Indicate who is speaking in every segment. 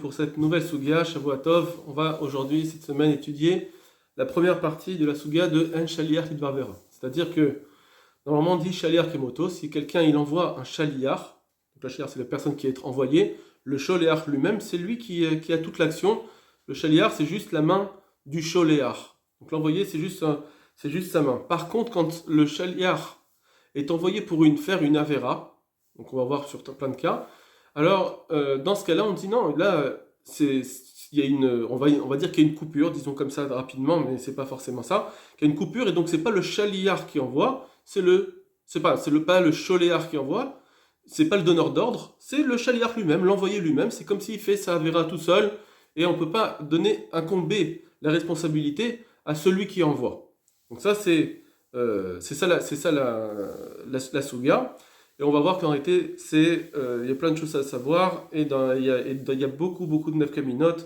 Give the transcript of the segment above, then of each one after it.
Speaker 1: pour cette nouvelle Sugia, Shavua Tov. On va aujourd'hui, cette semaine, étudier la première partie de la Sugia de En Shaliach Lidvar Vera. C'est-à-dire que, normalement, on dit Shaliach Kemoto, si quelqu'un il envoie un Shaliach, donc la Shaliach c'est la personne qui est envoyée, le Sholeach lui-même, c'est lui qui a toute l'action. Le Shaliach, c'est juste la main du Sholeach. Donc l'envoyé, c'est juste sa main. Par contre, quand le Shaliach est envoyé pour faire une Avera, donc on va voir sur plein de cas, alors dans ce cas-là, on dit non, là, on va dire qu'il y a une coupure, disons comme ça rapidement, mais c'est pas forcément ça, qu'il y a une coupure, et donc c'est pas le Shaliach qui envoie, pas le Sholeach qui envoie, c'est pas le donneur d'ordre, c'est le Shaliach lui-même, l'envoyé lui-même, c'est comme s'il fait sa Avera tout seul, et on peut pas incomber la responsabilité à celui qui envoie. Donc ça, c'est ça la Suga. Et on va voir qu'en réalité, il y a plein de choses à savoir, et il y a beaucoup de nefkaminot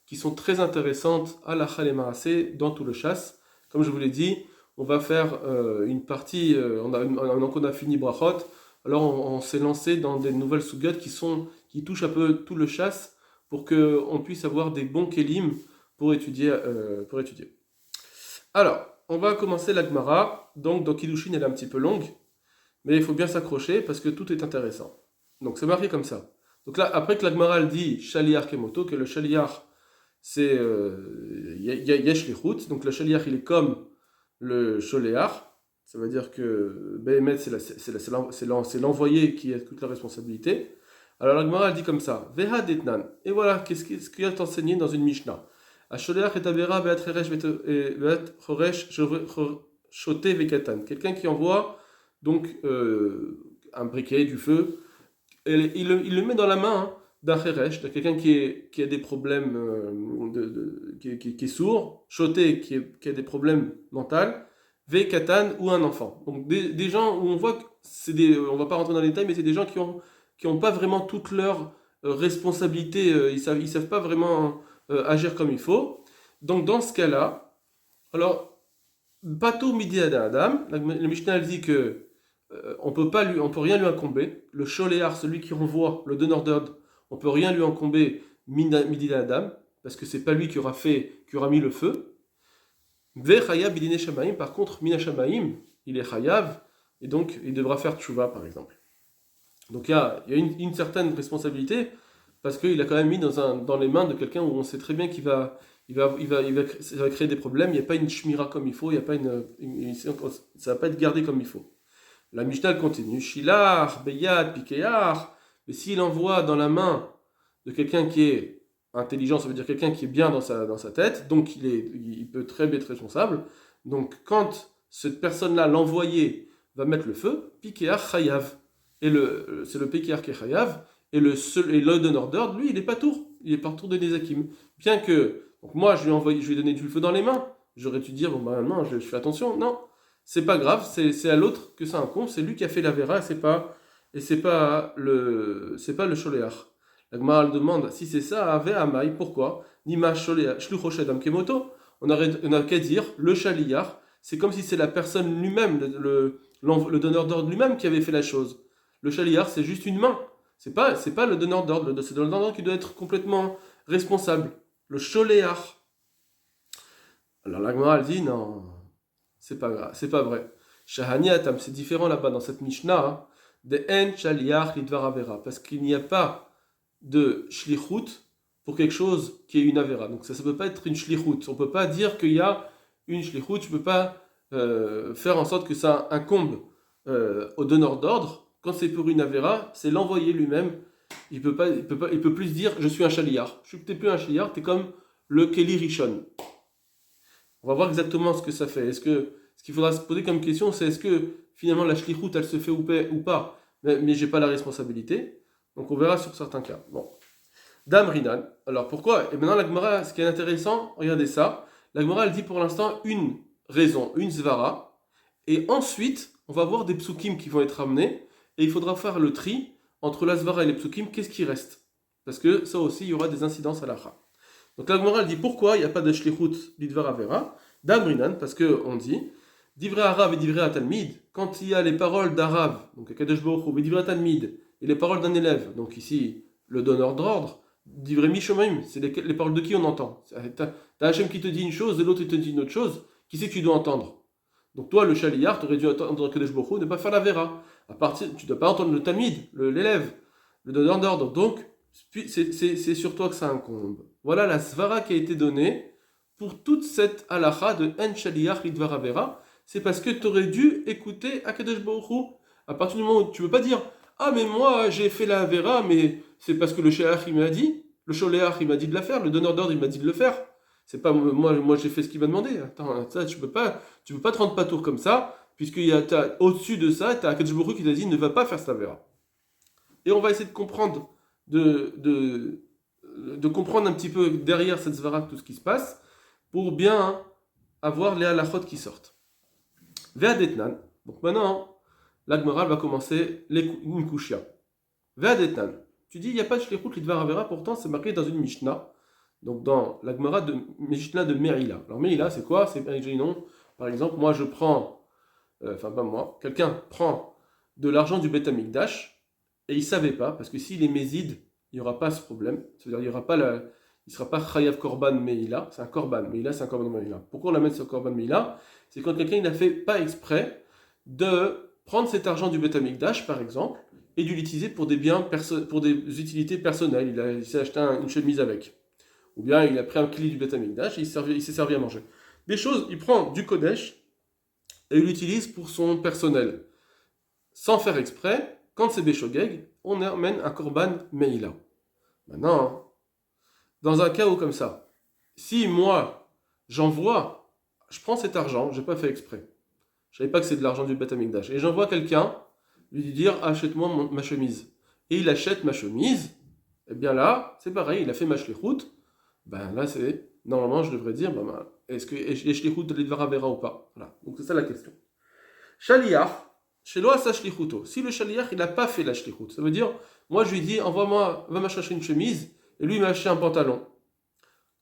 Speaker 1: qui sont très intéressantes à la Chal et Maaseh dans tout le chasse. Comme je vous l'ai dit, on va faire une partie, on a fini Brachot, alors on s'est lancé dans des nouvelles sugat qui touchent un peu tout le chasse, pour qu'on puisse avoir des bons kelim pour étudier. Alors, on va commencer la Gemara. Donc, dans Kiddushin, elle est un petit peu longue, mais il faut bien s'accrocher parce que tout est intéressant. Donc, c'est marqué comme ça. Donc là, après que la Gemara elle dit Shaliach Kemoto, que le Shaliach, c'est Yesh Lichut. Donc, le Shaliach, il est comme le Sholeach. Ça veut dire que Behemet, c'est l'envoyé qui a toute la responsabilité. Alors la Gemara elle dit comme ça, Veha detnan. Et voilà, qu'est-ce qu'il y a enseigné dans une Mishnah. Asholeach et avera beat choresh shote vekatan. Quelqu'un qui envoie donc un briquet, du feu, et il le met dans la main d'un cheresh, de quelqu'un qui a des problèmes, qui est sourd, shote qui a des problèmes mentaux, vekatan ou un enfant. Donc des gens où on voit que on va pas rentrer dans les détails, mais c'est des gens qui n'ont pas vraiment toute leur responsabilité, ils savent pas vraiment agir comme il faut. Donc dans ce cas-là, alors, Batou Midi Adam, la Mishnah elle dit que on peut rien lui incomber. Le Sholéar, celui qui renvoie, le donneur d'ordre, on peut rien lui incomber Midi Adam, parce que c'est pas lui qui aura mis le feu. Ve Chayav Bidine Shamaim, par contre, Mina Shamaim, il est Chayav, et donc il devra faire Tchouva par exemple. Donc il y a une certaine responsabilité parce qu'il a quand même mis dans les mains de quelqu'un où on sait très bien ça va créer des problèmes. Il n'y a pas une shmira comme il faut, ça va pas être gardé comme il faut. La Mishnah continue. Shilar, Beyad, Pikear. Mais s'il envoie dans la main de quelqu'un qui est intelligent, ça veut dire quelqu'un qui est bien dans sa tête, donc il peut très bien être responsable. Donc quand cette personne-là, l'envoyé, va mettre le feu, Pikear Chayav. Et c'est le Pekar qui est Chayav, et le donneur d'ordre, lui, il est pas tour. Il est pas tour de Nezakim. Bien que, donc moi, je lui ai donné du feu dans les mains. J'aurais dû dire, bon, bah, non, je fais attention. Non, c'est pas grave, c'est à l'autre que ça incombe, c'est lui qui a fait la Vera, c'est pas le Sholéach. La Gemara demande, si c'est ça, Ave Amai, pourquoi Nima Sholéach, Shluchoshadam Kemoto. On a qu'à dire, le Shaliach, c'est comme si c'est la personne lui-même, le donneur d'ordre lui-même qui avait fait la chose. Le Shaliach, c'est juste une main. C'est pas le donneur d'ordre. C'est le donneur d'ordre qui doit être complètement responsable. Le Sholéach. Alors la Gemara, elle dit non, c'est pas grave, c'est pas vrai. Shahaniatam, c'est différent là-bas dans cette Mishnah. De En Shaliach Lidvar Avera. Parce qu'il n'y a pas de Shlichut pour quelque chose qui est une Avera. Donc ça ne peut pas être une Shlichut. On ne peut pas dire qu'il y a une Shlichut. Je ne peux pas faire en sorte que ça incombe au donneur d'ordre. Quand c'est pour une Avera, c'est l'envoyé lui-même. Il peut plus dire je suis un Shaliach. Tu n'es plus un Shaliach, tu es comme le Keli Rishon. On va voir exactement ce que ça fait. Ce qu'il faudra se poser comme question, c'est est-ce que finalement la Shlichut elle se fait ou pas, mais j'ai pas la responsabilité. Donc on verra sur certains cas. Bon. Dam Rinan. Alors pourquoi? Et maintenant la Gemara, ce qui est intéressant, regardez ça. La Gemara elle dit pour l'instant une raison, une Zvara. Et ensuite, on va voir des psukim qui vont être amenés. Et il faudra faire le tri entre la Zvara et les psukim, qu'est-ce qui reste? Parce que ça aussi, il y aura des incidences à l'Acha. Donc la Gemara dit pourquoi il n'y a pas de shlichut d'Idvar Avera? D'Amrinan, parce qu'on dit Divrei Arav et Divrei Talmid, quand il y a les paroles d'Arav, donc Kadosh Baruch Hu, et Divrei Talmid, et les paroles d'un élève, donc ici le donneur d'ordre, Divrei Mishomaim, c'est les paroles de qui on entend. T'as Hachem qui te dit une chose, et l'autre il te dit une autre chose. Qui c'est que tu dois entendre? Donc toi, le Shaliyar, tu aurais dû entendre Kadesh Baruch Hu, ne pas faire la Vera. Tu ne dois pas entendre le Talmid, l'élève, le donneur d'ordre. Donc, c'est sur toi que ça incombe. Voilà la svara qui a été donnée pour toute cette halacha de En Shaliyar Lidvar Avera. C'est parce que tu aurais dû écouter Akadosh Baruch Hu. À partir du moment où tu ne veux pas dire ah, mais moi j'ai fait la Avera, mais c'est parce que le Shaliyar il m'a dit, le Sholéach il m'a dit de la faire, le donneur d'ordre il m'a dit de le faire. C'est pas moi j'ai fait ce qu'il m'a demandé. Attends, ça tu peux pas te rendre pas tour comme ça, puisque au-dessus de ça, tu as Akadosh Baruch Hu qui t'a dit ne va pas faire cette Avera. Et on va essayer de comprendre, de comprendre un petit peu derrière cette svara tout ce qui se passe, pour bien avoir les halachot qui sortent. Ve'adetnan. Donc maintenant, la Gemara va commencer une kushia. Ve'adetnan. Tu dis, il n'y a pas de shlichut lidvar avera, pourtant c'est marqué dans une Mishnah, donc dans la Gemara de Mishnah de Me'ila. Alors Me'ila, c'est quoi? C'est non. Par exemple, moi je prends, quelqu'un prend de l'argent du Beth Amikdash, et il ne savait pas, parce que s'il est méside, il n'y aura pas ce problème. C'est-à-dire, il ne sera pas chayav korban meila, c'est un korban. Meila, c'est un korban meila. Pourquoi on l'amène sur korban meila? C'est quand quelqu'un n'a fait pas exprès de prendre cet argent du Beth Amikdash, par exemple, et de l'utiliser pour des biens, pour des utilités personnelles. Il s'est acheté une chemise avec. Ou bien il a pris un kli du Beth Amikdash et il s'est servi à manger. Des choses, il prend du Kodesh et il l'utilise pour son personnel. Sans faire exprès, quand c'est Béchogeg, on amène un korban meila. Maintenant, dans un cas où comme ça, si moi, j'envoie, je prends cet argent, je n'ai pas fait exprès, je ne savais pas que c'est de l'argent du Beth Amikdash, et j'envoie quelqu'un lui dire achète-moi ma chemise, et il achète ma chemise, et bien là, c'est pareil, il a fait ma shlichut, ben là c'est, normalement je devrais dire, est-ce que les shlichut de l'idvar avera ou pas? Voilà, donc c'est ça la question. Shaliyah, chez l'Oa Shlichuto. Si le Shaliyah il n'a pas fait la Shlichut, ça veut dire, moi je lui dis, va me chercher une chemise, et lui il m'a acheté un pantalon.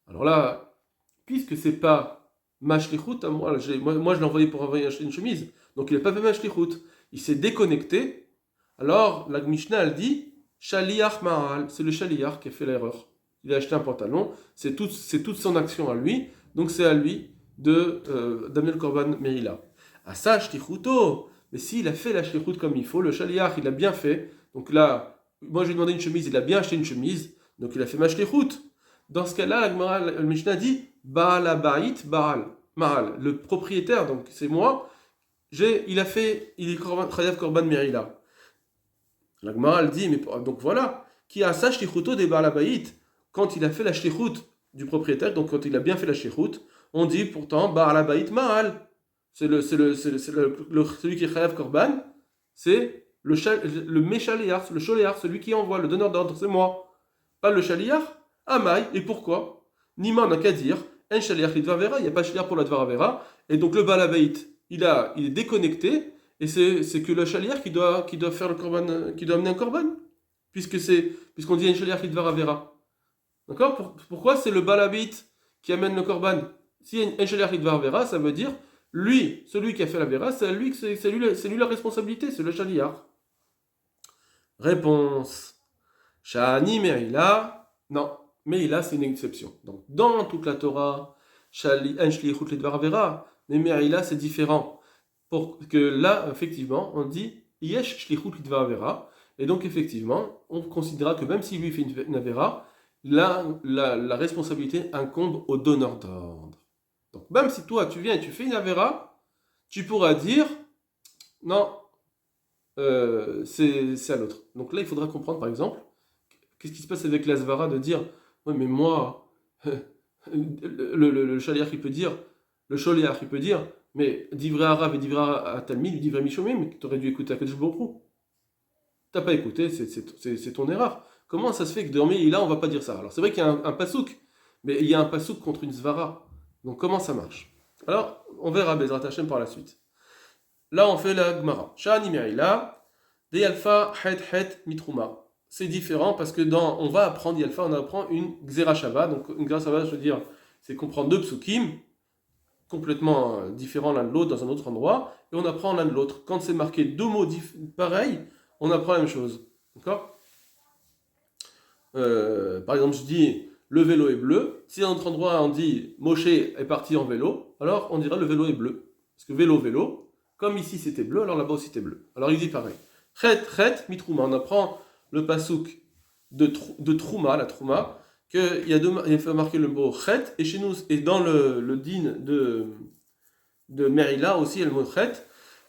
Speaker 1: Alors là, puisque c'est pas ma Shlichut, moi je l'ai envoyé pour envoyer acheter une chemise, donc il n'a pas fait ma Shlichut, il s'est déconnecté, alors la Mishnah elle dit, Shaliyah Ma'al, c'est le Shaliyah qui a fait l'erreur. Il a acheté un pantalon, c'est toute son action à lui, donc c'est à lui d'amener le Korban Meila. Asa Shlichuto. Mais s'il a fait la shlichut comme il faut, le shaliach il a bien fait, donc là, moi je lui ai demandé une chemise, il a bien acheté une chemise, donc il a fait ma shlichut. Dans ce cas-là, le Mishnah dit Baal Abayit Baal, Maal, le propriétaire, donc c'est moi, il est Chayav Korban Merila. La Gemara elle dit, mais donc voilà, qui a sa shlichuto des Baal Abayit, quand il a fait la shlichut du propriétaire, donc quand il a bien fait la shlichut, on dit pourtant Baal Abayit Maal. Celui qui est Chayav Korban, c'est le Méchaléar, le Choléar, celui qui envoie, le donneur d'ordre, c'est moi. Pas le Shaliar. Amaï, et pourquoi? Nima n'a qu'à dire, un Shaliar Lidvar Vera, il n'y a pas de Shaliar pour la Dvar Vera, et donc le Balabait, il est déconnecté, et c'est que le Shaliar qui doit faire le Korban, qui doit amener un Korban, puisqu'on dit un Shaliar Lidvar Vera. D'accord? Pourquoi c'est le Balabait qui amène le Korban? Si un Shaliar Lidvar Vera, ça veut dire lui, celui qui a fait la vera, c'est lui la responsabilité, c'est le Shaliyar. Réponse. Shani Meila. Non, Meila c'est une exception. Donc dans toute la Torah, En Shlichut Lidvar Vera, mais Meila c'est différent. Pour que là, effectivement, on dit Yesh Shlichut Lidvar Vera, et donc effectivement, on considérera que même si lui fait une Avera, la responsabilité incombe au donneur d'ordre. Donc même si toi tu viens et tu fais une Avera, tu pourras dire non, c'est à l'autre. Donc là il faudra comprendre par exemple, qu'est-ce qui se passe avec l'Azvara de dire ouais mais moi, le Shaliach il peut dire, le Sholiach il peut dire, mais d'Ivrei Arav et d'Ivrei Atalmid, d'Ivrei Mishomim, tu aurais dû écouter Akadosh Baruch Hu. T'as pas écouté, c'est ton erreur. Comment ça se fait que dormir là on va pas dire ça? Alors c'est vrai qu'il y a un pasouk, mais il y a un pasouk contre une Zvara. Donc comment ça marche? Alors, on verra Bezrat Hashem par la suite. Là, on fait la Gemara. Shani Meila, de Yalfa Het Het Mitrouma. C'est différent parce que on va apprendre Yalfa, on apprend une Xera Shava. Donc une Xera Shava, je veux dire, c'est qu'on prend deux psukim, complètement différents l'un de l'autre dans un autre endroit, et on apprend l'un de l'autre. Quand c'est marqué deux mots pareils, on apprend la même chose. D'accord? par exemple, je dis le vélo est bleu. Si à un autre endroit on dit Moshe est parti en vélo, alors on dira le vélo est bleu. Parce que vélo, vélo, comme ici c'était bleu, alors là-bas aussi c'était bleu. Alors il dit pareil. Chet, mitrouma. On apprend le pasouk de Trouma, la Trouma, il faut marquer le mot chet, et chez nous, et dans le din de Merila aussi, il y a le mot chet.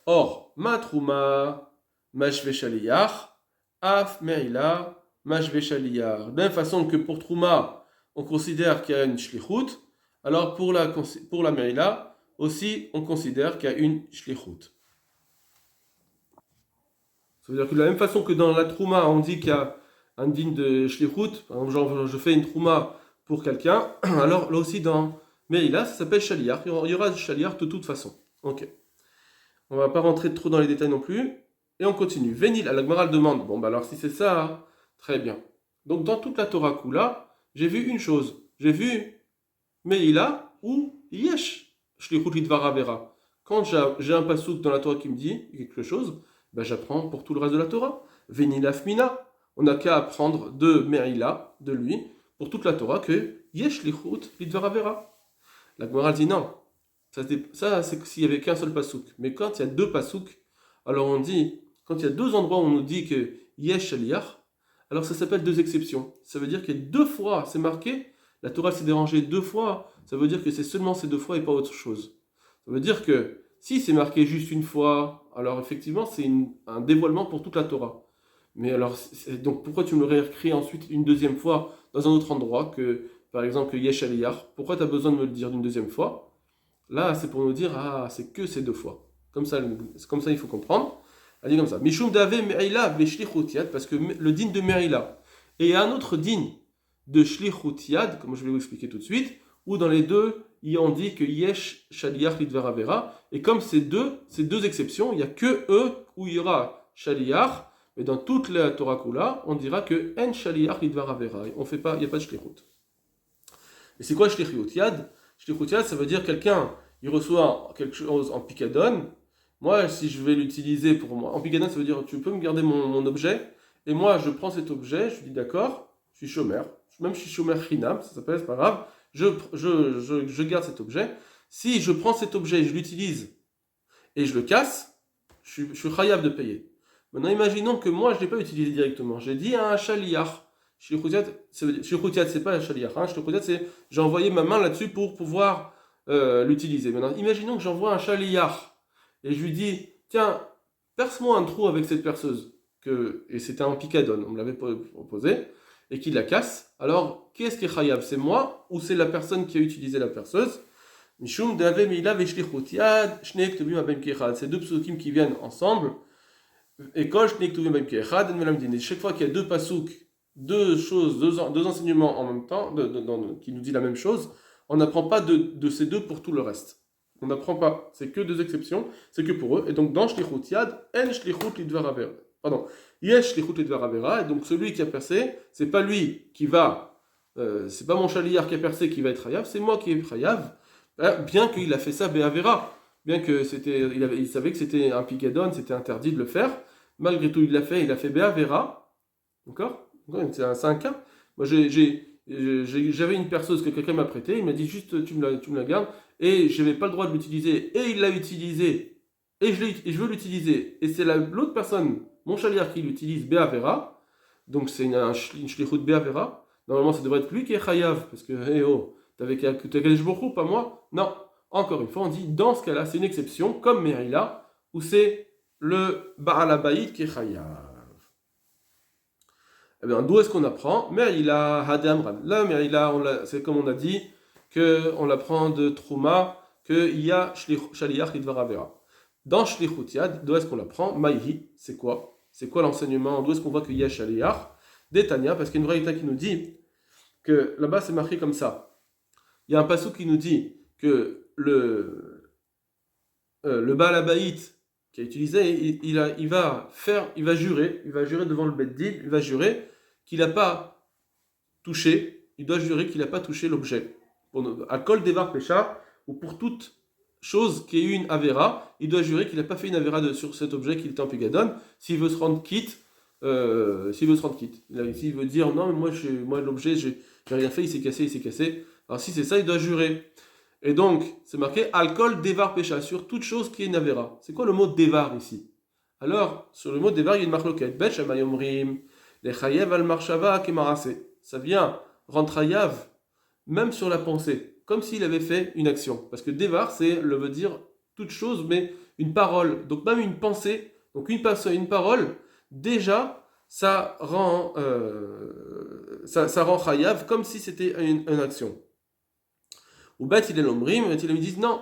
Speaker 1: Or, ma Trouma, mashve shaliyach, af Merila, mashve shaliyach. De la même façon que pour Trouma, on considère qu'il y a une shlichut, alors pour la Merila, aussi, on considère qu'il y a une shlichut. Ça veut dire que de la même façon que dans la Trouma, on dit qu'il y a un din de shlichut, par exemple, genre je fais une Trouma pour quelqu'un, alors là aussi dans Merila, ça s'appelle shaliach, il y aura du shaliach de toute façon. Ok. On va pas rentrer trop dans les détails non plus, et on continue. Vénil, la Gemara demande, bon bah alors si c'est ça, hein, très bien. Donc dans toute la Torah Kula, j'ai vu une chose, j'ai vu Merila ou Yesh, shlichut lidvar avera. Quand j'ai un pasouk dans la Torah qui me dit quelque chose, ben j'apprends pour tout le reste de la Torah. Vénil afmina, on n'a qu'à apprendre de Merila, de lui, pour toute la Torah, que Yesh shlichut lidvar avera. La Gemara dit non. Ça c'est s'il n'y avait qu'un seul pasouk. Mais quand il y a deux pasouks, alors on dit, quand il y a deux endroits où on nous dit que Yesh Shaliach, alors ça s'appelle deux exceptions. Ça veut dire que deux fois, c'est marqué, la Torah s'est dérangée deux fois, ça veut dire que c'est seulement ces deux fois et pas autre chose. Ça veut dire que si c'est marqué juste une fois, alors effectivement c'est un dévoilement pour toute la Torah. Mais alors, donc pourquoi tu me l'aurais écrit ensuite une deuxième fois dans un autre endroit que, par exemple, que Yesh Shaliach? Pourquoi tu as besoin de me le dire d'une deuxième fois? Là, c'est pour nous dire, ah, c'est que ces deux fois. Comme ça, il faut comprendre. Elle dit comme ça. Mishum dave me'ila veshlichut yad, parce que le din de Me'ila et un autre din de shlichut yad, comme je vais vous expliquer tout de suite, où dans les deux, on dit que yesh shaliach lidvar avera, et comme ces deux exceptions, il n'y a que eux où il y aura shaliach, mais dans toute la Torah Kula, on dira que en shaliach lidvar avera. Il n'y a pas de shlichut. Et c'est quoi shlichut yad? Shlichut yad, ça veut dire quelqu'un, il reçoit quelque chose en picadone. Moi, si je vais l'utiliser pour moi, en picadone, ça veut dire tu peux me garder mon objet. Et moi, je prends cet objet, je lui dis d'accord, je suis chômeur. Même je suis chômeur chinam, ça s'appelle, c'est pas grave. Je garde cet objet. Si je prends cet objet et je l'utilise et je le casse, je suis chayav de payer. Maintenant, imaginons que moi, je ne l'ai pas utilisé directement. J'ai dit à un shaliach. Shlichut yad, c'est pas un shaliach. Shlichut yad, c'est j'ai envoyé ma main là-dessus pour pouvoir l'utiliser. Maintenant, imaginons que j'envoie un shaliach et je lui dis tiens, perce-moi un trou avec cette perceuse. Et c'était un picadone, on me l'avait proposé, et qu'il la casse. Alors, qu'est-ce qui est chayav? C'est moi ou c'est la personne qui a utilisé la perceuse? Mishum dave meila veshlichut yad, shnei ktubim abem kechad. C'est deux psukim qui viennent ensemble. Et quand shnei ktubim abem kechad, chaque fois qu'il y a deux pasouks, deux choses, deux enseignements en même temps, qui nous dit la même chose, on n'apprend pas de ces deux pour tout le reste. On n'apprend pas, c'est que deux exceptions, c'est que pour eux. Et donc dans shlichut yad, en shlichut lidvar avera. Pardon, yesh shlichut lidvar avera. Et donc celui qui a percé, c'est pas lui qui va, c'est pas mon chaliar qui a percé qui va être chayav, c'est moi qui est chayav, bien qu'il a fait ça béavera, bien que il savait que c'était un picadone, c'était interdit de le faire. Malgré tout, il a fait béavera, d'accord? C'est un cas. Moi, j'avais une perceuse que quelqu'un m'a prêtée, il m'a dit juste tu me la gardes, et je n'avais pas le droit de l'utiliser, et il l'a utilisé, et je veux l'utiliser, et c'est l'autre personne, mon chaliar, qui l'utilise Béavera, donc c'est une shlichut Béavera. Normalement, ça devrait être lui qui est chayav, parce que, hé oh, t'avais Kadesh Baruch Hu, pas moi. Non, encore une fois, on dit dans ce cas-là, c'est une exception, comme Merila, où c'est le Baal Habayit qui est chayav. Eh bien, d'où est-ce qu'on apprend? Merila Hadamran. Là, Merila, c'est comme on a dit, qu'on l'apprend de Trouma, qu'il y a Shaliach Lidvar Avera. Dans Shlichut Yad, d'où est-ce qu'on l'apprend? Maïhi, c'est quoi? C'est quoi l'enseignement? D'où est-ce qu'on voit qu'il y a Shaliach? D'Etania, parce qu'il y a une vraie qui nous dit que là-bas c'est marqué comme ça. Il y a un passage qui nous dit que le Baal Habayit qui a utilisé, il va jurer devant le Beddin, il va jurer qu'il n'a pas touché, il doit jurer qu'il n'a pas touché l'objet. À Kol Devar Pesha, ou pour toute chose qui est une Avera, il doit jurer qu'il n'a pas fait une Avera sur cet objet qu'il était en Pégadon, s'il veut se rendre quitte s'il veut se rendre quitte. S'il veut dire non, mais moi l'objet, j'ai rien fait, il s'est cassé. Alors si c'est ça, il doit jurer. Et donc, c'est marqué alcool devar pécha, sur toute chose qui est une avéra. C'est quoi le mot devar ici? Alors, sur le mot devar, il y a une marloquette. Bet shamay omrim, le chayev al marshava kemarase. Ça vient rendre chayav, même sur la pensée, comme s'il avait fait une action. Parce que devar, veut dire toute chose, mais une parole. Donc même une pensée, donc une parole, déjà, ça rend chayav comme si c'était une action. Ou bet il est l'omrim, ils disent non,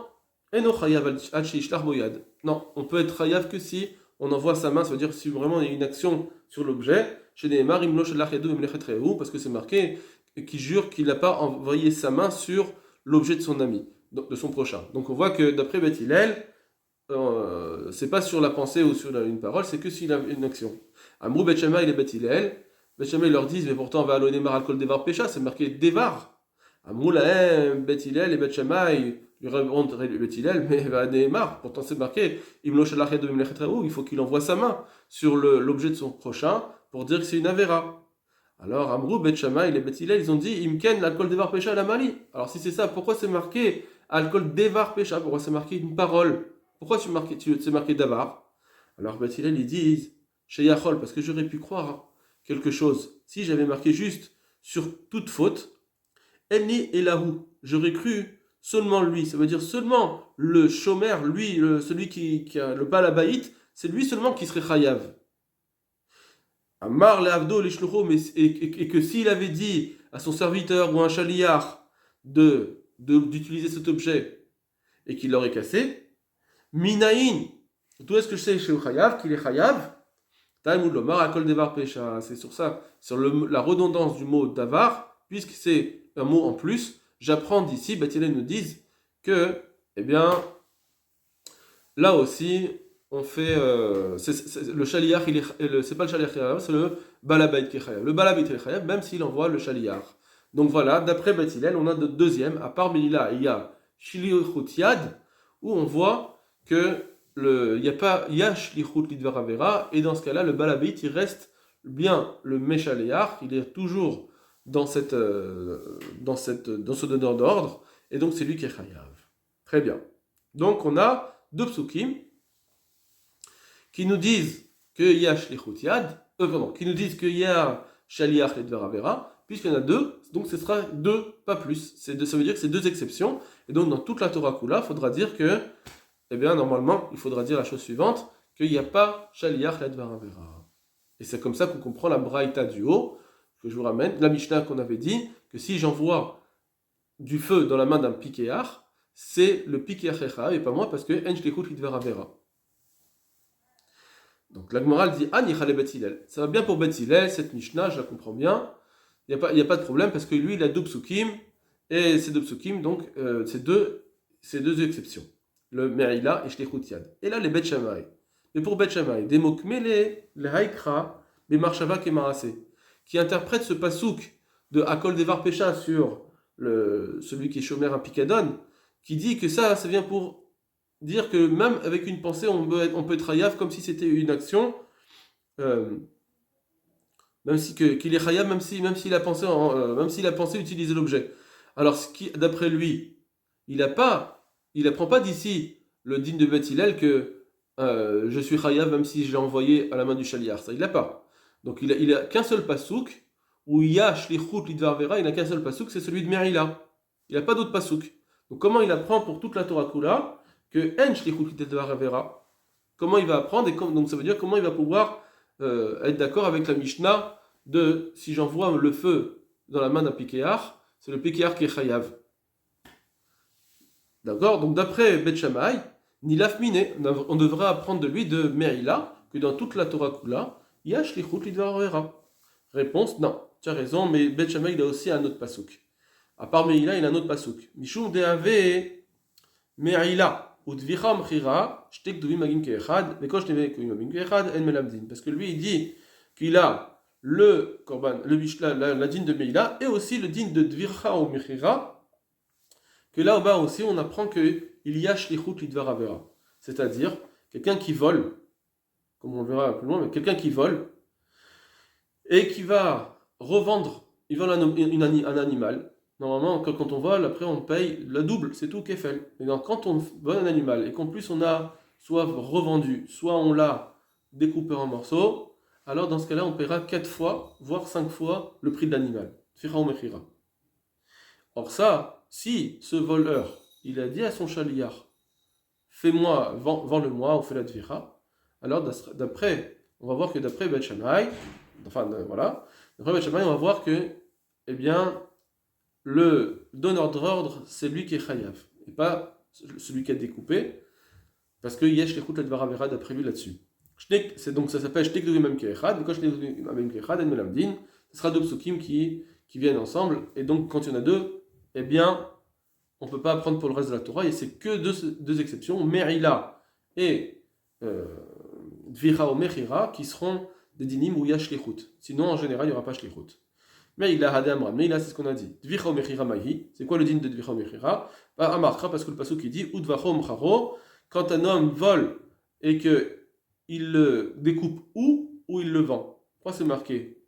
Speaker 1: eno chayav al sheishlar boyad. Non, on peut être chayav que si on envoie sa main, ça veut dire si vraiment il y a une action sur l'objet, chez Nehemar, imlo shelach yado v'mlechet rehu, parce que c'est marqué qui jure qu'il n'a pas envoyé sa main sur l'objet de son ami, de son prochain. Donc on voit que d'après Beth Hillel, c'est pas sur la pensée ou sur une parole, c'est que s'il a une action. Amrou Bet Shammai et Beth Hillel, Beth Shammai leur disent, mais pourtant on va alloner mar alcool devar pécha, c'est marqué devar. Amrou lahem Beth Hillel et Beth Shammai lui répondent Beth Hillel, mais va Nehemar, pourtant c'est marqué imlo shelach yado v'mlechet rehu, il faut qu'il envoie sa main sur l'objet de son prochain pour dire que c'est une avéra. Alors, Amrou, Bet Shammai et les Bet Hillel, ils ont dit Imken, l'alcool devar pécha la mali. Alors, si c'est ça, pourquoi c'est marqué alcool devar pécha? Pourquoi c'est marqué une parole? Pourquoi c'est marqué davar? Alors, Bet Hillel, ils disent Chez Yachol, parce que j'aurais pu croire quelque chose. Si j'avais marqué juste sur toute faute, Enni et Lahu, j'aurais cru seulement lui. Ça veut dire seulement le shomer, lui, celui qui a le balabaït, c'est lui seulement qui serait chayav. Amar le Avdo l'Ishlucho, et que s'il avait dit à son serviteur ou à un chaliar d'utiliser cet objet et qu'il l'aurait cassé, Minaïn, d'où est-ce que je sais chez Chayav qu'il est Chayav? Taïmoud Lomar Akol Devar Pesha, c'est sur ça, sur la redondance du mot Davar, puisque c'est un mot en plus, j'apprends d'ici, Beth Hillel nous disent que, eh bien, là aussi, on fait le shaliach, c'est pas le shaliach qui est chayav, c'est le balabait qui est chayav. Le balabait est chayav, même s'il envoie le shaliach. Donc voilà, d'après Beth Hillel, on a de deuxième, à part Melila, il y a shlichut yad, où on voit que il y a shlichut lidvar avera, et dans ce cas-là, le balabait, il reste bien le meshaliach, il est toujours dans ce donneur d'ordre, et donc c'est lui qui est chayav. Très bien. Donc on a deux psukim qui nous disent qu'il y a shlichut yad, qui nous disent qu'il y a shaliach et dvar avera, puisqu'il y en a deux, donc ce sera deux, pas plus. Ça veut dire que c'est deux exceptions, et donc dans toute la Torah Kula, il faudra dire que, eh bien normalement, il faudra dire la chose suivante, qu'il n'y a pas shaliach et dvar avera. Et c'est comme ça qu'on comprend la braïta du haut, que je vous ramène, la Mishnah qu'on avait dit, que si j'envoie du feu dans la main d'un pikéach, c'est le pikéach et pas moi, parce que en shlichut lidvar avera. Donc la Gemara dit Ah, Nichale Bet Hillel. Ça va bien pour Bet Hillel, cette Mishnah, je la comprends bien. Il n'y a pas de problème parce que lui, il a deux psukim, et ces deux psukim, donc, c'est deux exceptions. Le Me'ila et Shlichut Yad. Et là, les Bet Shammai. Mais pour Bet Shammai, des mokmele, le haikra, les marshava kemarase, qui interprètent ce pasouk de Akol Devar Pesha sur celui qui est shomer un picadon, qui dit que ça vient pour dire que même avec une pensée, on peut être chayav comme si c'était une action, même si qu'il est chayav, même s'il a pensé utiliser l'objet. Alors, d'après lui, il apprend pas d'ici le din de Beth Hillel que je suis chayav même si je l'ai envoyé à la main du shaliar. Ça, il l'a pas. Donc, il a qu'un seul pasouk où il y a shlichut lidvar vera. Il n'a qu'un seul pasouk, c'est celui de Merila. Il n'a pas d'autre pasouk. Donc, comment il apprend pour toute la Torah Kula que en shlichut lidvar vera? Comment il va apprendre donc ça veut dire comment il va pouvoir être d'accord avec la Mishnah de si j'envoie le feu dans la main d'un pikéar, c'est le pikéar qui est chayav. D'accord? Donc d'après Bet Shammai, Nilaf Mine, on devrait apprendre de lui de Me'ila que dans toute la Torah Kula, il y a shlichut lidvar vera. Réponse, non, tu as raison, mais Bet Shammai il a aussi un autre pasouk. À part Me'ila, il a un autre pasouk. Mishum de'ave Me'ila. Parce que lui il dit qu'il a le korban, la dîne de Meïla et aussi le dîne de Dvircha ou Mechira, que là-bas aussi on apprend qu'il y a shlichut lidvar avera, c'est-à-dire quelqu'un qui vole, comme on le verra plus loin, mais quelqu'un qui vole, et qui va revendre, il vend un animal. Normalement, quand on vole, après on paye la double, c'est tout kefel. Et donc quand on vole un animal et qu'en plus on a soit revendu, soit on l'a découpé en morceaux, alors dans ce cas-là, on paiera 4 fois, voire 5 fois le prix de l'animal. Fira ou mechira. Or ça, si ce voleur, il a dit à son chaliar, fais-moi, vends-le-moi, ou fais la tvira, alors d'après, on va voir que d'après Beth Shammai, enfin voilà, d'après Beth Shammai, on va voir que, eh bien, le donneur d'ordre, c'est lui qui est chayav, et pas celui qui a découpé, parce que yesh l'écoute la dvaravera d'après lui là-dessus. C'est donc ça s'appelle shtek dovim keechad, et quand shtek dovim keechad, en melamdin, ce sera deux psukim qui viennent ensemble, et donc quand il y en a deux, eh bien, on ne peut pas apprendre pour le reste de la Torah, et c'est que deux exceptions, Merila et Dvira ou Mechira, qui seront des dinim où il y a shlichut. Sinon, en général, il n'y aura pas shlichut. Mais il a Hadamra, mais il a, c'est ce qu'on a dit. Dvira ou Mechira Mahi, c'est quoi le din de Dvira ou Mechira? Amarcha, parce que le pasuk qui dit Udvacho Mcharo, quand un homme vole et qu'il le découpe où il le vend. Pourquoi c'est marqué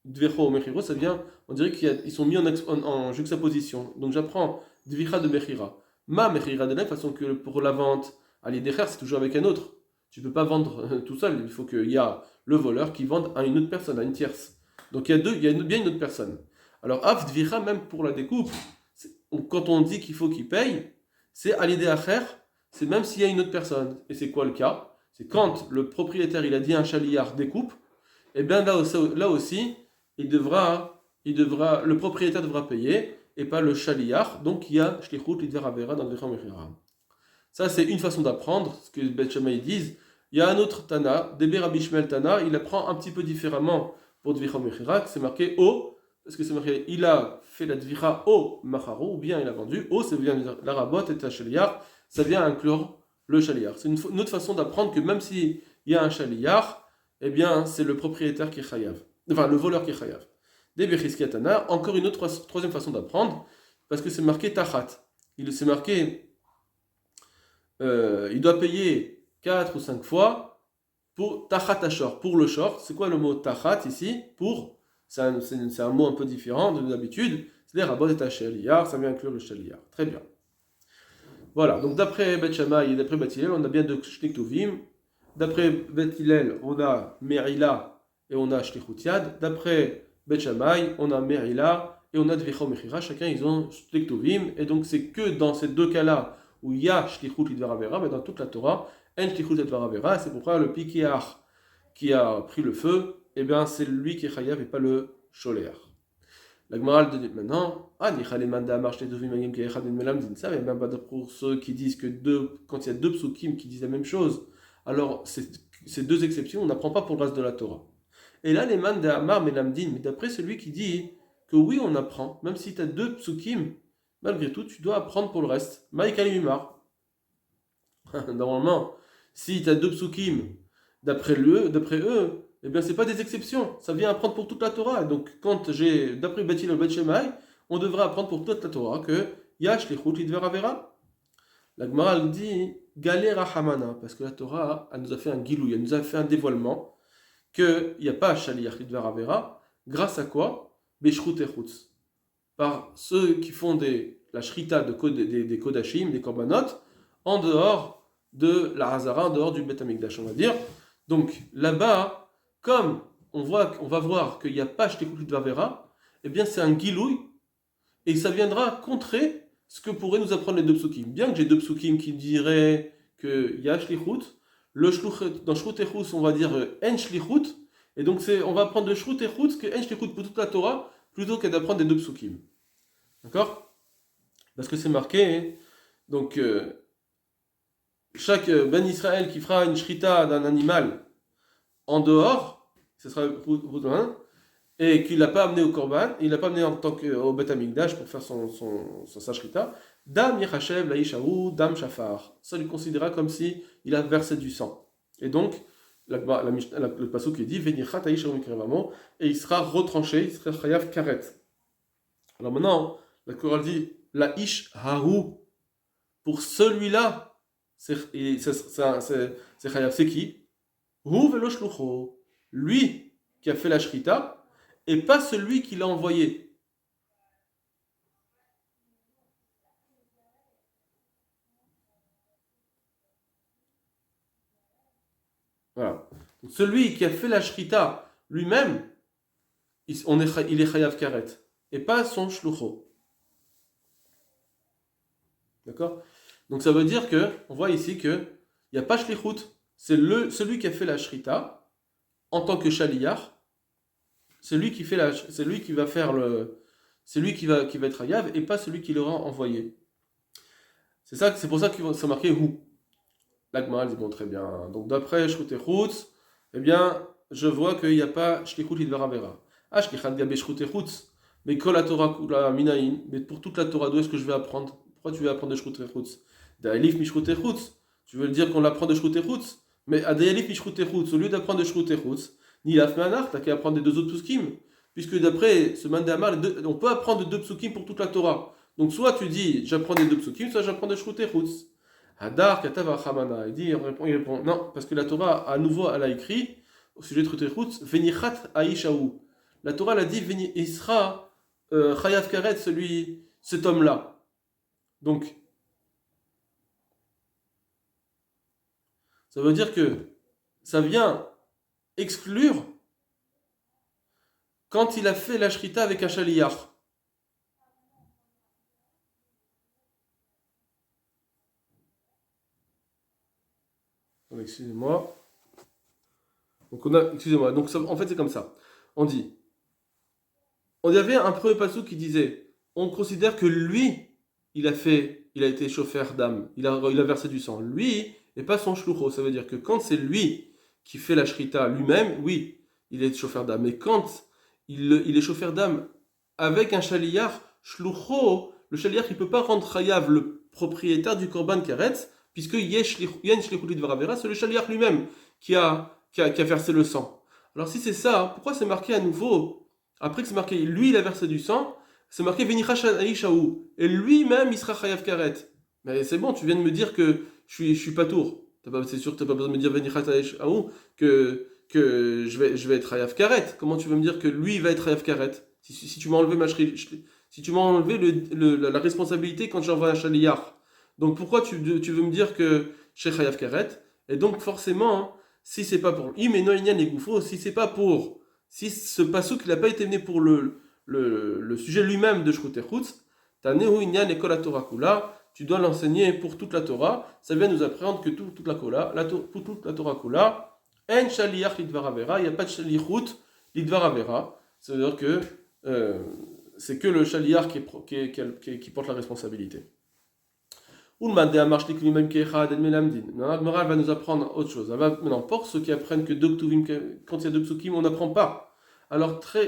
Speaker 1: Dvira ou Mechiro, ça vient, on dirait qu'ils sont mis en juxtaposition. Donc j'apprends Dvira de Mechira. Ma Mechira de la façon que pour la vente, à l'idécher, c'est toujours avec un autre. Tu ne peux pas vendre tout seul, il faut qu'il y a le voleur qui vende à une autre personne, à une tierce. Donc il y a bien une autre personne. Alors Av Dvira, même pour la découpe, quand on dit qu'il faut qu'il paye, c'est à l'idécher, c'est même s'il y a une autre personne. Et c'est quoi le cas? C'est quand le propriétaire il a dit un chaliard découpe, et bien là aussi le propriétaire devra payer et pas le chaliar. Donc il y a shlichut lidver avera dans le Dvira Mechira. Ça c'est une façon d'apprendre ce que Beth Shammai disent. Il y a un autre Tana, Deber Rabbi Shmuel Tana, il apprend un petit peu différemment pour Dvira Mechira, c'est marqué O, parce que c'est marqué il a fait la Dvira O Macharo, ou bien il a vendu. O, ça vient dire la rabote et un chaliar, ça vient inclure le chaliar. C'est une autre façon d'apprendre que même s'il y a un chaliar, eh bien c'est le propriétaire qui est chayav. Enfin, le voleur qui est chayav. Des Bechiskiatana, encore une autre troisième façon d'apprendre, parce que c'est marqué tachat. C'est marqué, il doit payer 4 ou 5 fois pour tachat ashor, pour le short. C'est quoi le mot tachat ici? Pour, c'est un mot un peu différent de d'habitude. C'est les rabot et shaliar, ça vient inclure le shaliar. Très bien. Voilà, donc d'après Beth Shammai et d'après Beth Hillel, on a bien deux shlichtuvim. D'après Beth Hillel, on a Merila et on a Shlichut Yad. D'après Beth Shammai, on a Merila et on a Dvicha Mechira. Chacun, ils ont Shlichtuvim. Et donc, c'est que dans ces deux cas-là où il y a Shlichut Lidvar Avera, mais dans toute la Torah, en Shlichut Lidvar Avera. C'est pourquoi le Pikéach qui a pris le feu, eh bien, c'est lui qui est Chayav et pas le Sholéach. La Gemara dit maintenant, et même pas pour ceux qui disent que quand il y a deux psukim qui disent la même chose, alors ces deux exceptions, on n'apprend pas pour le reste de la Torah. Et là, les man de Amar Melamdin, mais d'après celui qui dit que oui, on apprend, même si tu as deux psukim, malgré tout, tu dois apprendre pour le reste. Maïkalimimar. Normalement, si tu as deux psukim, d'après eux, eh bien, c'est pas des exceptions. Ça vient apprendre pour toute la Torah. Donc, d'après Beth Hillel Beth Shammai, on devrait apprendre pour toute la Torah que Yash Lichut Lidver Avera. La Gemara dit Galera Hamana, parce que la Torah, elle nous a fait un gilouï, elle nous a fait un dévoilement qu'il n'y a pas Shaliach Lidver Avera. Grâce à quoi? Beshrut Echutz. Par ceux qui font la shrita des Kodashim, des Korbanot, en dehors de la Hazara, en dehors du Beth Amikdash, on va dire. Donc, là-bas, comme on va voir qu'il n'y a pas Shtekut Lidvavera, eh bien c'est un gilouï, et ça viendra contrer ce que pourraient nous apprendre les deux psukim. Bien que j'ai deux psukim qui diraient qu'il y a shlichut, dans shlichut echus on va dire en shlichut, et donc on va apprendre de shlichut echus que en shlichut pour toute la Torah, plutôt que d'apprendre des deux psukim. D'accord? Parce que c'est marqué, donc chaque Ben Israël qui fera une shrita d'un animal en dehors, ce sera et qu'il l'a pas amené au Korban, il l'a pas amené en tant qu'au Beth Amikdash pour faire sa shrita, Dam Yechachev Laïchaou, Dam Shafar. Ça lui considérera comme si il a versé du sang. Et donc, le pasuk qui dit Venichat Aïchaou Mikrevamo, et il sera retranché, il sera Chayav Karet. Alors maintenant, la chorale dit La Ish Hahu, pour celui-là, c'est Chayav, c'est qui? Hu velo shlucho. Lui, qui a fait la shrita, et pas celui qui l'a envoyé. Voilà. Donc, celui qui a fait la shrita lui-même, il est chayav karet, et pas son shlucho. D'accord? Donc ça veut dire que, on voit ici que il n'y a pas shlichut, c'est celui qui a fait la shrita en tant que shaliyar, c'est lui qui va faire c'est lui qui va être chayav et pas celui qui l'aura envoyé. C'est pour ça qu'ils sont marqués hu. L'agma dit bon très bien. Donc d'après Shrut et Chutz, eh bien je vois qu'il n'y a pas shlichut lidvar avera. Ah shlichat gabe Shrut et Chutz. Mais kol la Torah kula minayin. Mais pour toute la Torah, d'où est-ce que je vais apprendre? Pourquoi tu veux apprendre de Shrut et Chutz? Da'elif mi Shrut et Chutz. Tu veux dire qu'on l'apprend de Shrut et Chutz? Mais à Da'elif mi Shrut et Chutz, au lieu d'apprendre de Shrut et Chutz, ni la Fmeanar, t'as qu'à apprendre des deux autres psukim. Puisque d'après ce Mandamar, on peut apprendre de deux psukim pour toute la Torah. Donc soit tu dis j'apprends des deux psukim, soit j'apprends de Shrut et Chutz. Hadar Katav Achamana. Il répond non, parce que la Torah, à nouveau, elle a écrit au sujet de Chutz, Venichat Aishaou. La Torah l'a dit, il sera Chayav Karet, cet homme-là. Donc, ça veut dire que ça vient exclure quand il a fait la shrita avec un shaliyar. Excusez-moi. Excusez-moi. Donc en fait c'est comme ça. On y avait un premier passage qui disait, on considère que lui, il a été chauffeur d'âme, il a versé du sang. Lui et pas son shlucho. Ça veut dire que quand c'est lui qui fait la shrita lui-même, oui, il est chauffeur d'âme. Mais quand il est chauffeur d'âme avec un shaliyar, shlucho, le shaliyar il peut pas rendre chayav le propriétaire du korban karetz, puisque Yen Shlichut Varavera, c'est le shaliach lui-même qui a versé le sang. Alors si c'est ça, pourquoi c'est marqué à nouveau, après que c'est marqué, lui il a versé du sang, c'est marqué Venichash Aishaou, et lui-même il sera chayav karet. Mais c'est bon, tu viens de me dire que je suis pas tour. C'est sûr que tu n'as pas besoin de me dire Venichash Aishaou que je vais être chayav karet. Comment tu veux me dire que lui il va être chayav karet si tu m'as enlevé si tu m'as enlevé la responsabilité quand j'envoie un shaliach. Donc pourquoi tu veux me dire que chez Chayav Karet? Et donc forcément, si c'est pas pour si c'est pas pour, si ce pasouk il n'a pas été mené pour le sujet lui-même de Shrut et Chutz, Tanehu Inyan et Kol Torah Kula, tu dois l'enseigner pour toute la Torah. Ça vient nous apprendre que toute la Torah Kula, En Shaliach Lidvar Avera, il n'y a pas de Shalichut Lidvar Avera. Ça veut dire que c'est que le Shaliach qui porte la responsabilité. L'Agmara va nous apprendre autre chose. Maintenant, pour ceux qui apprennent que quand il y a deux psukim, on n'apprend pas. Alors, ces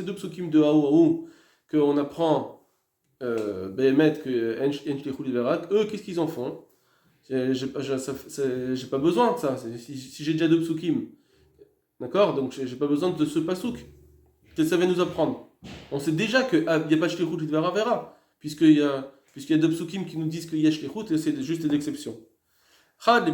Speaker 1: deux psukim de haou haou qu'on apprend, eux, qu'est-ce qu'ils en font? J'ai pas besoin de ça. Si j'ai déjà deux psukim, d'accord? Donc, j'ai pas besoin de ce pasouk. Ça vient nous apprendre. On sait déjà qu'il n'y a pas de shlichut lidvar avera, puisqu'il y a deux psukim qui nous disent qu'il y a shlichut et c'est juste des exceptions. Un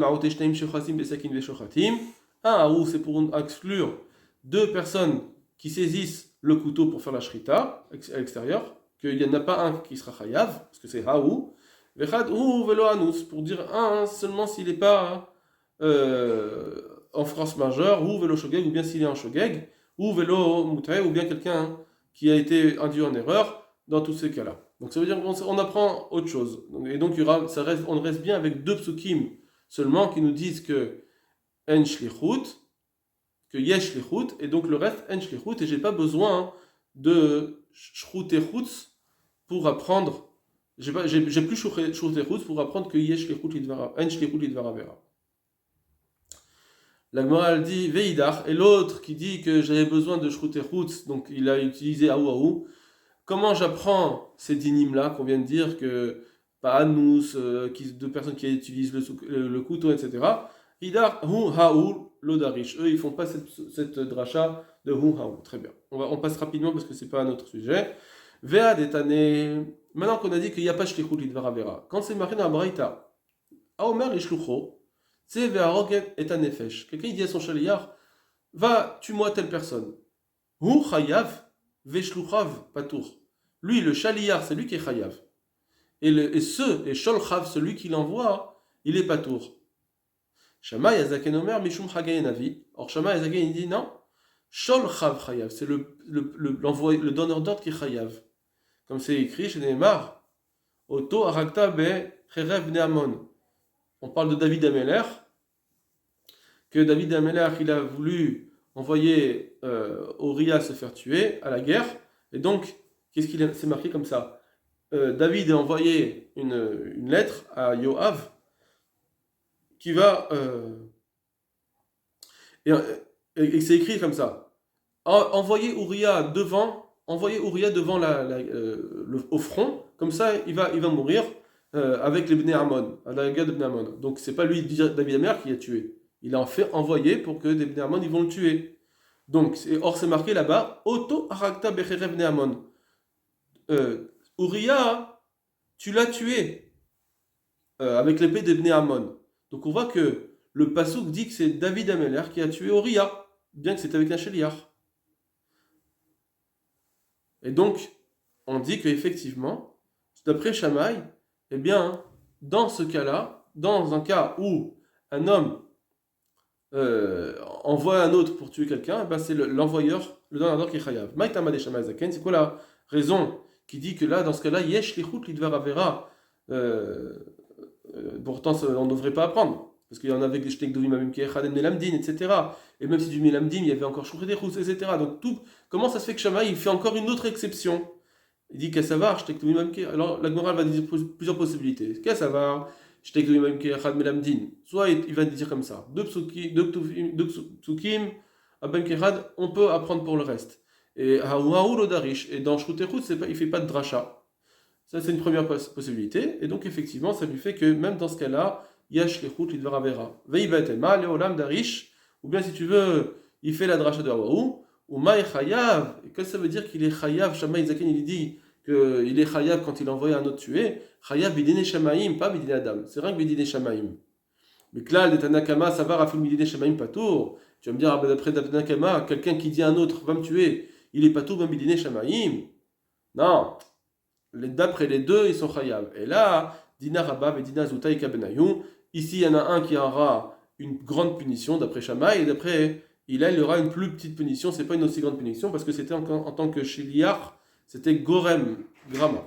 Speaker 1: haou, c'est pour exclure deux personnes qui saisissent le couteau pour faire la shrita à l'extérieur, qu'il n'y en a pas un qui sera chayav, parce que c'est haou. Vechad ou velo anus, pour dire un seulement s'il n'est pas en France majeure, ou velo shogeg, ou bien s'il est en shogeg, ou vélo mouté, ou bien quelqu'un qui a été induit en erreur, dans tous ces cas-là. Donc ça veut dire qu'on apprend autre chose. Et donc on reste bien avec deux psukim seulement qui nous disent que en shlichut, que yesh shlichut, et donc le reste en shlichut, et j'ai pas besoin de shrut et chutz pour apprendre, j'ai plus shrut et chutz pour apprendre que yesh shlichut en shlichut lidvar avera. La Gemara dit Veidar, et l'autre qui dit que j'avais besoin de Shrut et Chutz, donc il a utilisé Aou Aou. Comment j'apprends ces dynimes-là qu'on vient de dire que pas Anous, deux personnes qui utilisent le couteau, etc. Veidar, Hu Haou, l'Odarish. Eux, ils font pas cette dracha de Hu Haou. Très bien. On passe rapidement parce que c'est pas un autre sujet. Vead est année. Maintenant qu'on a dit qu'il n'y a pas Shlichut Lidvar Avera. Quand c'est marqué dans la Braïta, Aomer les Shlucho, c'est Ve'aroget et un nefesh. Quelqu'un dit à son shaliyar, va, tue-moi telle personne. Hu chayav veshluchav patour. Lui, le shaliar, c'est lui qui est chayav. Et sholchav, celui qui l'envoie, il est patour. Shama Yazaken Omer Mishum Chagay Navi. Or Shama Yazaken il dit non, sholchav chayav, c'est le donneur d'ordre qui est chayav. Comme c'est écrit chez Neymar, Oto Arakta be Cherev Neamon. On parle de David Ameler, que David Ameler, il a voulu envoyer Uriah se faire tuer à la guerre, et donc, qu'est-ce qu'il s'est marqué comme ça? David a envoyé une lettre à Yoav qui va. Et c'est écrit comme ça. Envoyez Uriah devant au front, comme ça il va mourir avec les Bnei Ammon, à la guerre de Bnei Ammon. Donc c'est pas lui, David Amer, qui a tué. Il a en fait envoyé pour que des Bnei Ammon ils vont le tuer. Donc, or c'est marqué là-bas, Oto Arakta Becherev Bnei Ammon. Uriah, tu l'as tué avec l'épée des Bnei Ammon. Donc on voit que le passouk dit que c'est David Ameler qui a tué Uriah, bien que c'était avec un sheliach. Et donc, on dit qu'effectivement, d'après Shammai, eh bien, dans ce cas-là, dans un cas où un homme envoie un autre pour tuer quelqu'un, eh ben c'est l'envoyeur, le donneur qui est chayav. Maïtama de Shammai Zaken, c'est quoi la raison qui dit que là, dans ce cas-là, yesh lichut lidvar avera, pourtant on ne devrait pas apprendre, parce qu'il y en avait des shtek dovim amim kiechad melamdin, etc. Et même si du melamdin, il y avait encore shouchet dechus, etc. Donc tout, comment ça se fait que Shammai il fait encore une autre exception? Il dit qu'Assavar, shtek dovim amim kiechad. Alors la Gemara va dire plusieurs possibilités. Qu'Assavar, shtek dovim amim kiechad melamdin. Soit il va dire comme ça, deux psukim, amim kiechad, on peut apprendre pour le reste. Et Haouhaou l'odarish, et dans Shrouterhout, il ne fait pas de dracha. Ça, c'est une première possibilité. Et donc, effectivement, ça lui fait que même dans ce cas-là, Yash Lechut Lidvar Avera. Veibatema, Leolam Darish, ou bien si tu veux, il fait la dracha de Haouhaou, ou Maï Chayav. Et qu'est-ce que ça veut dire qu'il est Chayav? Shammai Zaken, il dit qu'il est Chayav quand il envoie un autre tuer. Chayav Bidine Shamaim, pas Bidine Adam. C'est rien que Bidine Shamaim. Mais Klal de Tanakama, Savar Afil Bidine Shamaim Patour. Tu vas me dire, d'après Tanakama, quelqu'un qui dit à un autre, va me tuer. Il est pas tout ben bidine shamaim. Non. D'après les deux, ils sont chayav. Et là, Dina Rabab et Dina Zoutaï Kabenayou. Ici, il y en a un qui aura une grande punition d'après Shammai, et d'après il aura une plus petite punition. C'est pas une aussi grande punition parce que c'était en tant que shiliach, c'était gorem, grama.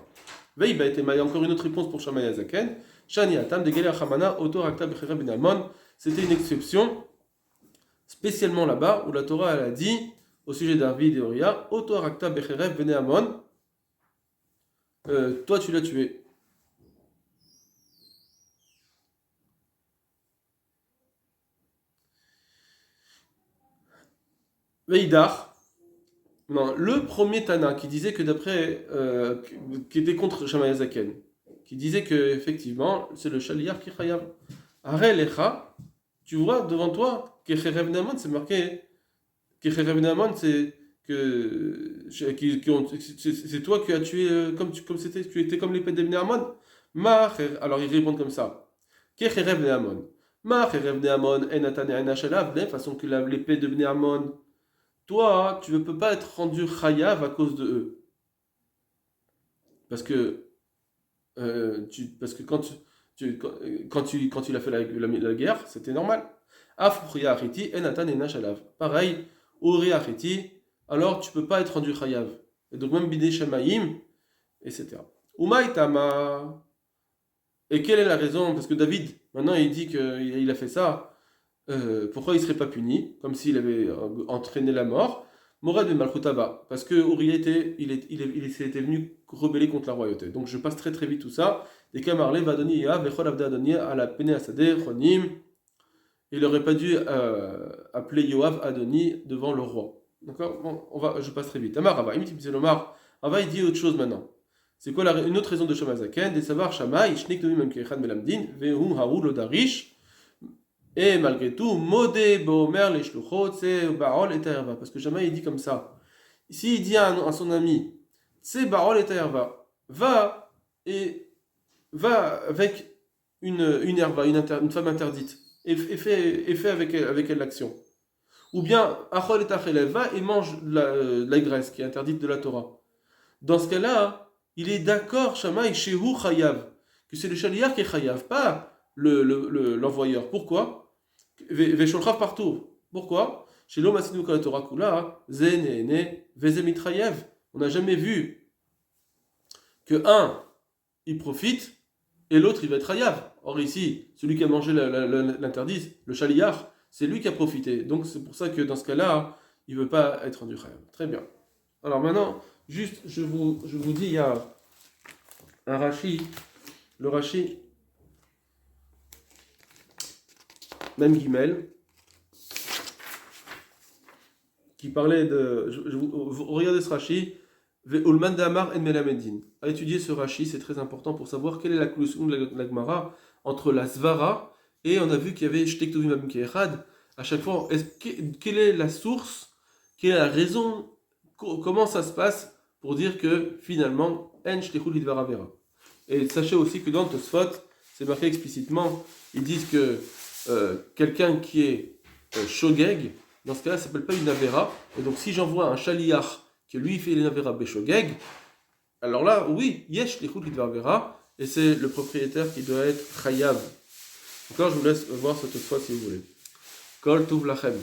Speaker 1: Veille, il y a encore une autre réponse pour Shammai Azaken. Shani Atam de Geler Hamana, Oto Rakta Bechera Ben Amon. C'était une exception, spécialement là-bas, où la Torah elle a dit. Au sujet d'Arvid et Uriah, Oto Arakta Becherev Bene Amon, toi tu l'as tué. Veidar, non, le premier Tana qui disait que d'après, qui était contre Shammai Zaken, qui disait que effectivement c'est le Shaliar qui chayav. Arel Echa, tu vois devant toi, Kecherev Bene Amon, c'est marqué. Kecherev Bene Amon, c'est c'est toi qui as tué comme tu étais comme l'épée de Bnei Ammon. Alors ils répondent comme ça. Kecherev Bnei Ammon. Ma cherev Bnei Ammon enatan ena shalav, de la façon que l'épée de Bnei Ammon. Toi, tu ne peux pas être rendu chayav à cause de eux. Parce que quand il a fait la guerre, c'était normal. Afruya achiti enatan ena shalav. Pareil, Uri achiti. Alors tu peux pas être rendu chayav. Et donc même bidé shamaim, etc. Umaitama. Et quelle est la raison? Parce que David, maintenant il dit qu'il a fait ça. Pourquoi il serait pas puni? Comme s'il avait entraîné la mort. Morad de Malchutava. Parce que Uri il s'était venu rebeller contre la royauté. Donc je passe très très vite tout ça. Et Kamarle Vadoni Ya, Vechol Avda Adoni, à la Pene Asadeh, Chonim. Il n'aurait pas dû appeler Yoav Adoni devant le roi. D'accord? Bon, je passe très vite. Amar Rava, Rava il dit autre chose maintenant. C'est quoi une autre raison de Shammai Zaken? Des savoir Shammai, Shnek Tovim Amkechan Melamdin, Vehum Haoul Lodarish, et malgré tout, Modé Bomer les Shluchot, c'est Baal et Taerva. Parce que Shammai il dit comme ça. Ici il dit à son ami, c'est Baal et Taerva, va avec une herva, une femme interdite, et fait avec elle l'action. Ou bien, Achol et Achelev va et mange la graisse qui est interdite de la Torah. Dans ce cas-là, il est d'accord, Shamaï, Shehu Chayav, que c'est le Shaliach qui est Chayav, pas l'envoyeur. Pourquoi Vesholchav partout. Pourquoi Chez l'homme Asinu Torah Kula, Zene, Vezemit Chayav. On n'a jamais vu que un, il profite, et l'autre, il va être Chayav. Or ici, celui qui a mangé l'interdit, le Shaliach, c'est lui qui a profité. Donc c'est pour ça que dans ce cas-là, il ne veut pas être rendu Chayav. Très bien. Alors maintenant, juste, je vous dis, il y a un Rashi, le Rashi, même Gimel, qui parlait de. Regardez ce Rashi, Ve'ulman Damar en Melamedin. À étudier ce Rashi, c'est très important pour savoir quelle est la conclusion de la Gemara entre la Svara et on a vu qu'il y avait Shtek Tovim Abim Ke'echad. À chaque fois, quelle est la source, quelle est la raison, comment ça se passe pour dire que finalement, En Shtechut Lidvar Avera. Et sachez aussi que dans Tosfot, c'est marqué explicitement, ils disent que quelqu'un qui est Shogeg, dans ce cas-là, ça ne s'appelle pas une Avera. Et donc, si j'envoie un Shaliach qui lui fait une Avera Beshogeg, alors là, oui, Yesh Lichut Lidvar Avera, et c'est le propriétaire qui doit être Chayav. Encore, je vous laisse voir cette fois si vous voulez. Kol Tuv Lachem.